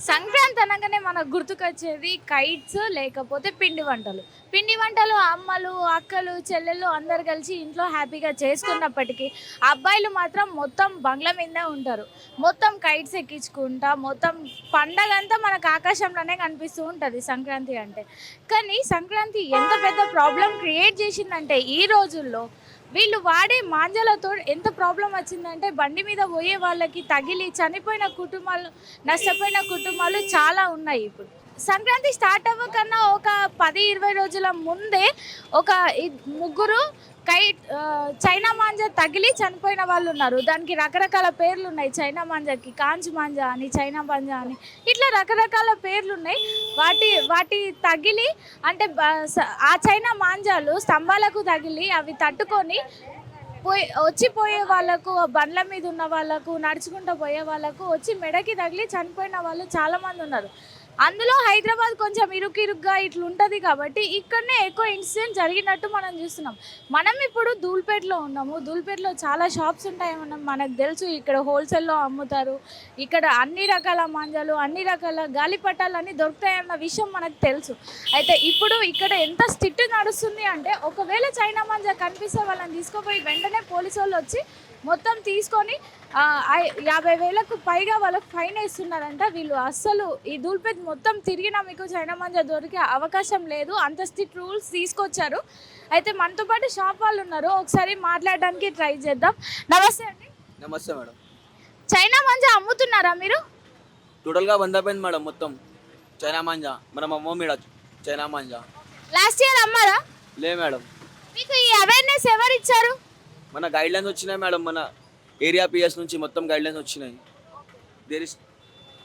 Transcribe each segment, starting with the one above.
సంక్రాంతి అనగానే మనకు గుర్తుకొచ్చేది కైట్స్ లేకపోతే పిండి వంటలు. పిండి వంటలు అమ్మలు, అక్కలు, చెల్లెళ్ళు అందరూ కలిసి ఇంట్లో హ్యాపీగా చేసుకున్నప్పటికీ, అబ్బాయిలు మాత్రం మొత్తం బంగ్లా మీదనే ఉంటారు. మొత్తం కైట్స్ ఎక్కించుకుంటా, మొత్తం పండగంతా మనకు ఆకాశంలోనే కనిపిస్తూ ఉంటుంది సంక్రాంతి అంటే. కానీ సంక్రాంతి ఎంత పెద్ద ప్రాబ్లమ్ క్రియేట్ చేసిందంటే ఈ రోజుల్లో వీళ్ళు వాడే మాంజాలతో ఎంత ప్రాబ్లం వచ్చిందంటే బండి మీద పోయే వాళ్ళకి తగిలి చనిపోయిన కుటుంబాలు, నష్టపోయిన కుటుంబాలు చాలా ఉన్నాయి ఇప్పుడు. సంక్రాంతి స్టార్ట్ అవ్వకన్నా ఒక 10-20 రోజుల ముందే ఒక ముగ్గురు చైనా మాంజా తగిలి చనిపోయిన వాళ్ళు ఉన్నారు. దానికి రకరకాల పేర్లు ఉన్నాయి. చైనా మాంజాకి కాంచ్ మాంజా అని, చైనా మాంజా అని, ఇట్లా రకరకాల పేర్లు ఉన్నాయి. వాటి వాటి తగిలి అంటే ఆ చైనా మాంజాలు స్తంభాలకు తగిలి అవి తట్టుకొని వచ్చిపోయే వాళ్ళకు, బండ్ల మీద ఉన్న వాళ్ళకు, నడుచుకుంటూ పోయే వాళ్ళకు వచ్చి మెడకి తగిలి చనిపోయిన వాళ్ళు చాలామంది ఉన్నారు. అందులో హైదరాబాద్ కొంచెం ఇరుగ్గా ఇట్లా ఉంటుంది కాబట్టి ఇక్కడనే ఎక్కువ ఇన్సిడెంట్ జరిగినట్టు మనం చూస్తున్నాం. మనం ఇప్పుడు ధూల్పేటలో ఉన్నాము. ధూల్పేటలో చాలా షాప్స్ ఉంటాయి, మనకు తెలుసు. ఇక్కడ హోల్సేల్లో అమ్ముతారు. ఇక్కడ అన్ని రకాల మాంజాలు, అన్ని రకాల గాలిపటాలు అన్నీ దొరుకుతాయన్న విషయం మనకు తెలుసు. అయితే ఇప్పుడు ఇక్కడ ఎంత స్ట్రిక్ట్ నడుస్తుంది అంటే ఒకవేళ చైనా మాంజా కనిపిస్తే వాళ్ళని తీసుకుపోయి వెంటనే పోలీసు వాళ్ళు వచ్చి మొత్తం తీసుకొని 50,000కు పైగా వాళ్ళకి ఫైన్ వేస్తున్నారంట. వీళ్ళు అస్సలు ఈ ధూల్పేట్ మొత్తం తిరిగినా మీకు చైనా మాంజా దొరికే అవకాశం లేదు, అంత స్ట్రిక్ట్ రూల్స్ తీసుకొచ్చారు. అయితే మనతో పాటు షాప్ వాళ్ళు ఉన్నారు, ఒకసారి మాట్లాడడానికి ట్రై చేద్దాం. నమస్తే అండి. నమస్తే మేడం. చైనా మాంజా అమ్ముతున్నారా మీరు? టోటల్గా బంద్ అయిపోయింది మేడం మొత్తం. చైనా మాంజా మనం అమ్మో madam. China manja last year అమ్మారా? లే మేడం. మీకు ఈ అవేర్నెస్ ఎవరు ఇచ్చారు? మన గైడ్లైన్స్ వచ్చినాయి మేడం. మన ఏరియా పిఎస్ నుంచి మొత్తం గైడ్లైన్స్ వచ్చినాయి. There is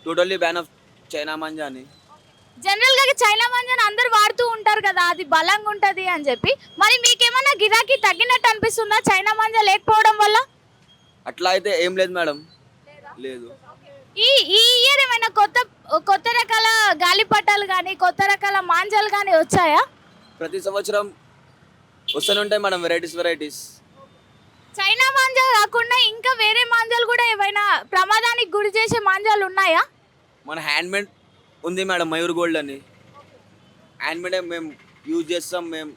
totally ban of China manja అని. జనరల్గా చైనా మాంజాని అందరు వాడుతూ ఉంటారు కదా, అది బలంగా ఉంటుంది అని చెప్పి. మరి మీకేమన్నా గిరాకీ తగ్గినట్టు అనిపిస్తుందా చైనా మాంజా లేకపోవడం వల్ల? అట్లా అయితే ఏం లేదు మేడం, లేదు. ఈ ఈ ఇయర్ ఏమైనా కొత్త రకాల గాలిపటాలు కానీ, కొత్త రకాల మాంజాలు కానీ వచ్చాయా? ప్రతి సంవత్సరం వస్తూనే ఉంటాయి మేడం, వెరైటీస్. చైనా మాంజా కాకుండా ఇంకా వేరే మాంజాలు కూడా ఏమైనా ప్రమాదానికి గురి చేసే మాంజాలు ఉన్నాయా? మన హ్యాండ్మేడ్ ఉంది మేడం, మయూర్ గోల్డ్ అని. హ్యాండ్మేడ్ మేము యూజ్ చేస్తాం, మేము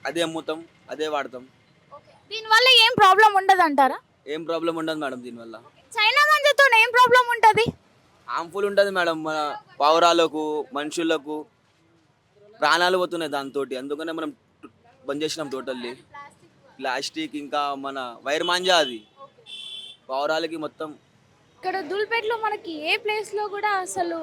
అదే అమ్ముతాం, అదే వాడతాం. దీనివల్ల ఏం ప్రాబ్లం ఉండదు అంటారా? ఏం ప్రాబ్లం ఉండదు మేడం దీనివల్ల. చైనా మాంజాతో ఏం ప్రాబ్లం ఉంటుంది? హార్మ్ఫుల్ ఉంటుంది మేడం, మన పావురాలకు, మనుషులకు ప్రాణాలు పోతున్నాయి దాంతో. అందుకనే మనం బంద్ చేసినాం టోటల్లీ. ప్లాస్టిక్ ఇంకా మన వైర్ మాంజా అది పావురాలకి మొత్తం. ఇక్కడ ధూల్పేటలో మనకి ఏ ప్లేస్లో కూడా అసలు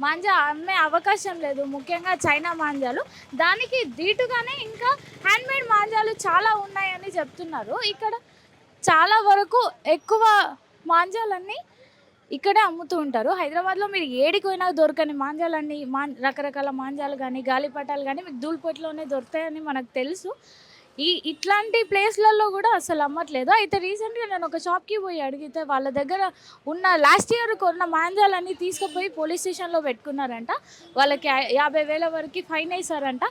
మాంజా అమ్మే అవకాశం లేదు, ముఖ్యంగా చైనా మాంజాలు. దానికి దీటుగానే ఇంకా హ్యాండ్మేడ్ మాంజాలు చాలా ఉన్నాయని చెప్తున్నారు. ఇక్కడ చాలా వరకు ఎక్కువ మాంజాలన్నీ ఇక్కడే అమ్ముతూ ఉంటారు. హైదరాబాద్లో మీరు ఏడికి పోయినా దొరకని మాంజాలన్నీ, రకరకాల మాంజాలు కానీ, గాలిపటాలు కానీ మీకు ధూల్పేటలోనే దొరుకుతాయని మనకు తెలుసు. ఇట్లాంటి ప్లేస్లలో కూడా అసలు అమ్మట్లేదు. అయితే రీసెంట్గా నేను ఒక షాప్కి పోయి అడిగితే వాళ్ళ దగ్గర ఉన్న లాస్ట్ ఇయర్ కొన్న మాంజాలన్నీ తీసుకుపోయి పోలీస్ స్టేషన్లో పెట్టుకున్నారంట. వాళ్ళకి 50,000 వరకు ఫైన్ వేశారంట.